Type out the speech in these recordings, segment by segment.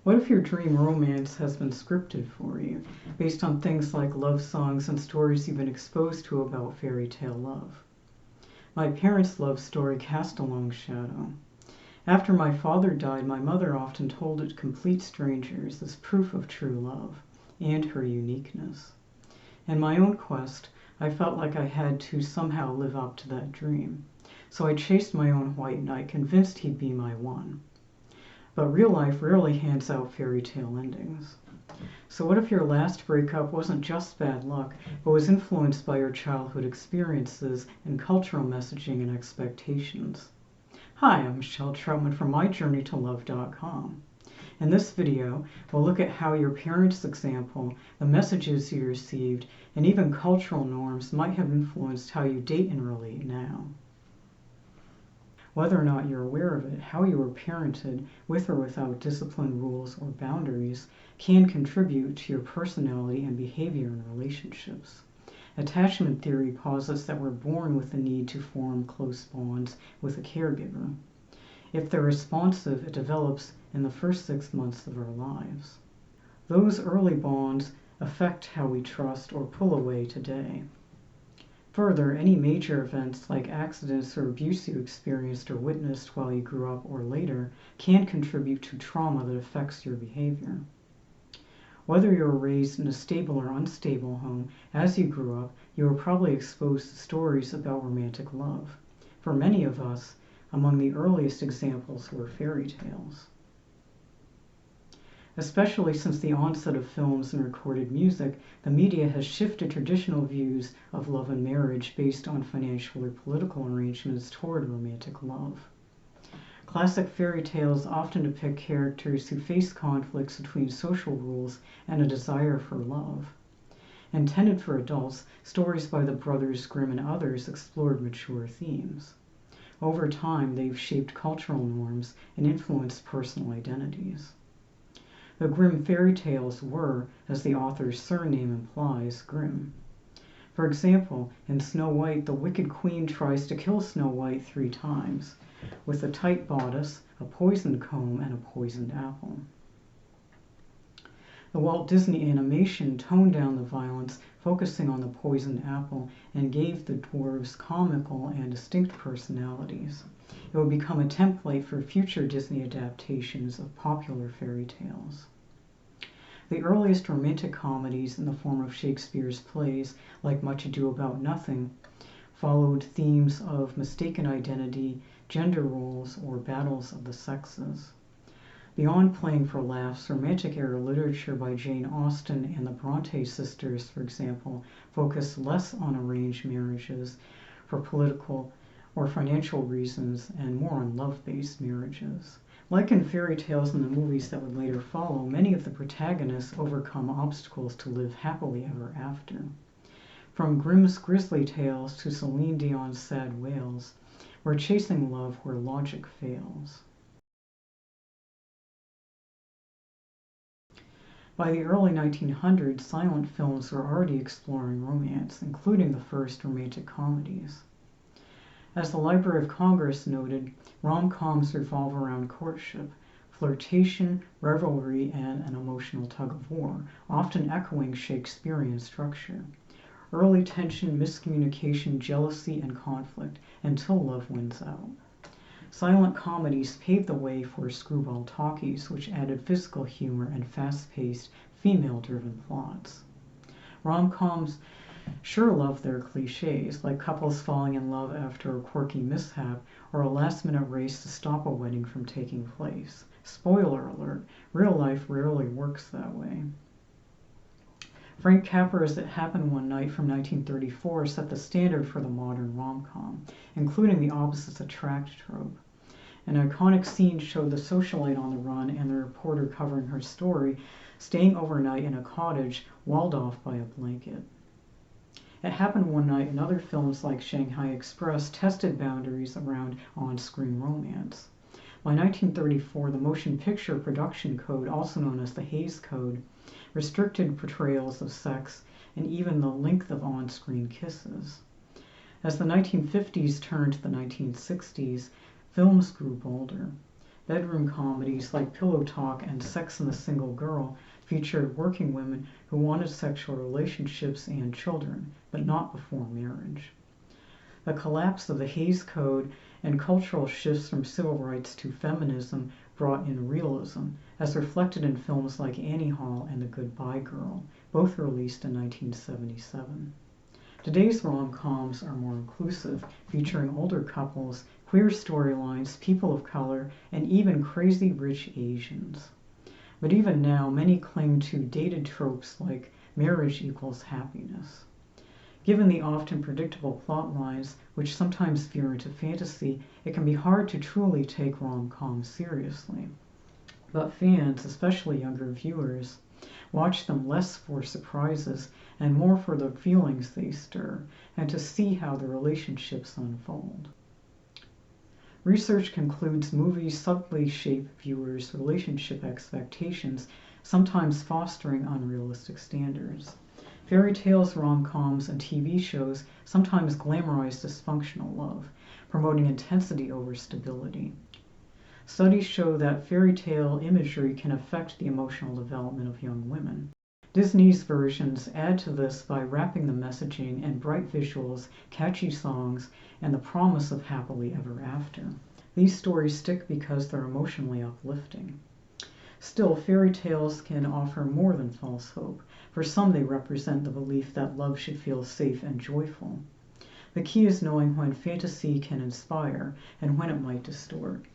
What if your dream romance has been scripted for you, based on things like love songs and stories you've been exposed to about fairy tale love? My parents' love story cast a long shadow. After my father died, my mother often told it to complete strangers as proof of true love and her uniqueness. In my own quest, I felt like I had to somehow live up to that dream. So I chased my own white knight, convinced he'd be my one. But real life rarely hands out fairy tale endings. So what if your last breakup wasn't just bad luck, but was influenced by your childhood experiences and cultural messaging and expectations? Hi, I'm Michelle Troutman from myjourneytolove.com. In this video, we'll look at how your parents' example, the messages you received, and even cultural norms might have influenced how you date and relate now. Whether or not you're aware of it, how you were parented, with or without discipline, rules, or boundaries, can contribute to your personality and behavior in relationships. Attachment theory posits that we're born with the need to form close bonds with a caregiver. If they're responsive, it develops in the first 6 months of our lives. Those early bonds affect how we trust or pull away today. Further, any major events like accidents or abuse you experienced or witnessed while you grew up or later can contribute to trauma that affects your behavior. Whether you were raised in a stable or unstable home, as you grew up, you were probably exposed to stories about romantic love. For many of us, among the earliest examples were fairy tales. Especially since the onset of films and recorded music, the media has shifted traditional views of love and marriage based on financial or political arrangements toward romantic love. Classic fairy tales often depict characters who face conflicts between social rules and a desire for love. Intended for adults, stories by the brothers Grimm and others explored mature themes. Over time, they've shaped cultural norms and influenced personal identities. The Grimm fairy tales were, as the author's surname implies, grim. For example, in Snow White, the Wicked Queen tries to kill Snow White 3 times, with a tight bodice, a poisoned comb, and a poisoned apple. The Walt Disney animation toned down the violence, focusing on the poisoned apple, and gave the dwarves comical and distinct personalities. It would become a template for future Disney adaptations of popular fairy tales. The earliest romantic comedies in the form of Shakespeare's plays, like Much Ado About Nothing, followed themes of mistaken identity, gender roles, or battles of the sexes. Beyond playing for laughs, Romantic-era literature by Jane Austen and the Bronte sisters, for example, focused less on arranged marriages for political or financial reasons and more on love-based marriages. Like in fairy tales and the movies that would later follow, many of the protagonists overcome obstacles to live happily ever after. From Grimm's grisly tales to Celine Dion's sad wails, we're chasing love where logic fails. By the early 1900s, silent films were already exploring romance, including the first romantic comedies. As the Library of Congress noted, rom-coms revolve around courtship, flirtation, revelry, and an emotional tug-of-war, often echoing Shakespearean structure. Early tension, miscommunication, jealousy, and conflict, until love wins out. Silent comedies paved the way for screwball talkies, which added physical humor and fast-paced, female-driven plots. Rom-coms sure love their cliches, like couples falling in love after a quirky mishap or a last-minute race to stop a wedding from taking place. Spoiler alert, real life rarely works that way. Frank Capra's It Happened One Night from 1934 set the standard for the modern rom-com, including the opposites attract trope. An iconic scene showed the socialite on the run and the reporter covering her story, staying overnight in a cottage walled off by a blanket. It Happened One Night and other films like Shanghai Express tested boundaries around on-screen romance. By 1934, the Motion Picture Production Code, also known as the Hays Code, restricted portrayals of sex and even the length of on-screen kisses. As the 1950s turned to the 1960s, films grew bolder. Bedroom comedies like Pillow Talk and Sex and the Single Girl featured working women who wanted sexual relationships and children, but not before marriage. The collapse of the Hays Code and cultural shifts from civil rights to feminism brought in realism, as reflected in films like Annie Hall and The Goodbye Girl, both released in 1977. Today's rom-coms are more inclusive, featuring older couples, queer storylines, people of color, and even crazy rich Asians. But even now, many cling to dated tropes like marriage equals happiness. Given the often predictable plot lines, which sometimes veer into fantasy, it can be hard to truly take rom-coms seriously. But fans, especially younger viewers, watch them less for surprises and more for the feelings they stir, and to see how the relationships unfold. Research concludes movies subtly shape viewers' relationship expectations, sometimes fostering unrealistic standards. Fairy tales, rom-coms, and TV shows sometimes glamorize dysfunctional love, promoting intensity over stability. Studies show that fairy tale imagery can affect the emotional development of young women. Disney's versions add to this by wrapping the messaging in bright visuals, catchy songs, and the promise of happily ever after. These stories stick because they're emotionally uplifting. Still, fairy tales can offer more than false hope. For some, they represent the belief that love should feel safe and joyful. The key is knowing when fantasy can inspire and when it might distort.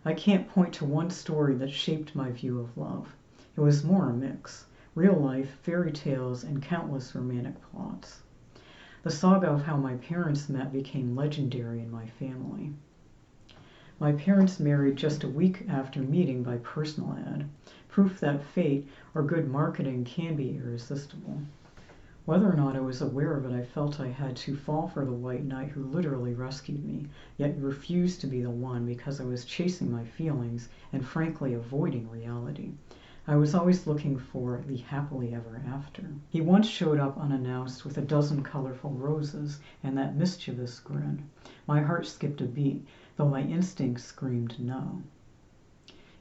I can't point to one story that shaped my view of love. It was more a mix: real life, fairy tales, and countless romantic plots. The saga of how my parents met became legendary in my family. My parents married just a week after meeting by personal ad, proof that fate or good marketing can be irresistible. Whether or not I was aware of it, I felt I had to fall for the white knight who literally rescued me, yet refused to be the one because I was chasing my feelings and frankly avoiding reality. I was always looking for the happily ever after. He once showed up unannounced with a dozen colorful roses and that mischievous grin. My heart skipped a beat, though my instincts screamed no.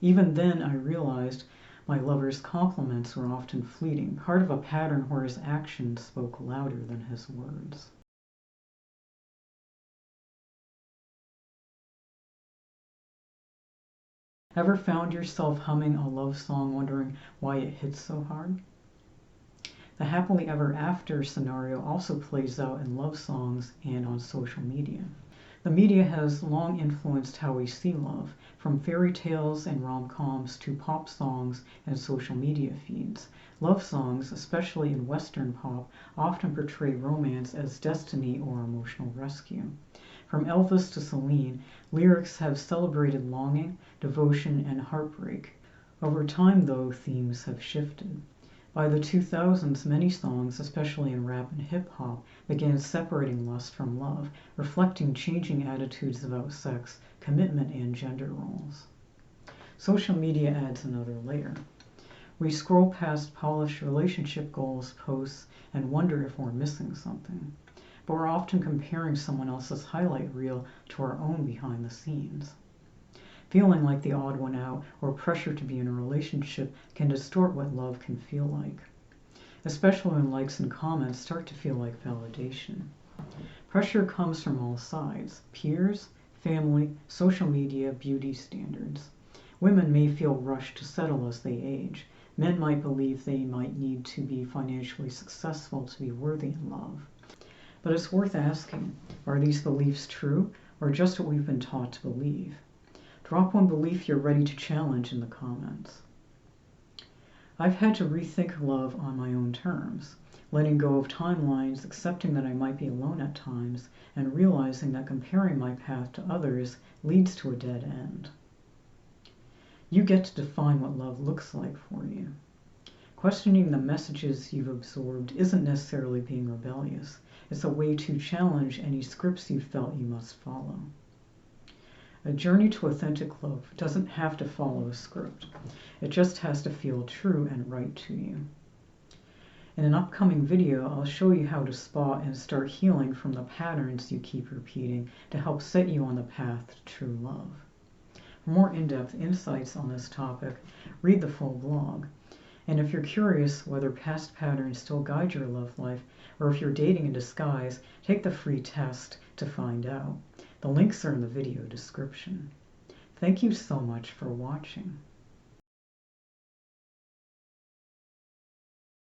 Even then, I realized my lover's compliments were often fleeting, part of a pattern where his actions spoke louder than his words. Ever found yourself humming a love song, wondering why it hits so hard? The happily ever after scenario also plays out in love songs and on social media. The media has long influenced how we see love, from fairy tales and rom-coms to pop songs and social media feeds. Love songs, especially in Western pop, often portray romance as destiny or emotional rescue. From Elvis to Celine, lyrics have celebrated longing, devotion, and heartbreak. Over time, though, themes have shifted. By the 2000s, many songs, especially in rap and hip-hop, began separating lust from love, reflecting changing attitudes about sex, commitment, and gender roles. Social media adds another layer. We scroll past polished relationship goals, posts, and wonder if we're missing something. But we're often comparing someone else's highlight reel to our own behind the scenes. Feeling like the odd one out or pressure to be in a relationship can distort what love can feel like, especially when likes and comments start to feel like validation. Pressure comes from all sides: peers, family, social media, beauty standards. Women may feel rushed to settle as they age. Men might believe they might need to be financially successful to be worthy in love. But it's worth asking, are these beliefs true or just what we've been taught to believe? Drop one belief you're ready to challenge in the comments. I've had to rethink love on my own terms, letting go of timelines, accepting that I might be alone at times, and realizing that comparing my path to others leads to a dead end. You get to define what love looks like for you. Questioning the messages you've absorbed isn't necessarily being rebellious. It's a way to challenge any scripts you felt you must follow. A journey to authentic love doesn't have to follow a script. It just has to feel true and right to you. In an upcoming video, I'll show you how to spot and start healing from the patterns you keep repeating to help set you on the path to true love. For more in-depth insights on this topic, read the full blog. And if you're curious whether past patterns still guide your love life, or if you're dating in disguise, take the free test to find out. The links are in the video description. Thank you so much for watching.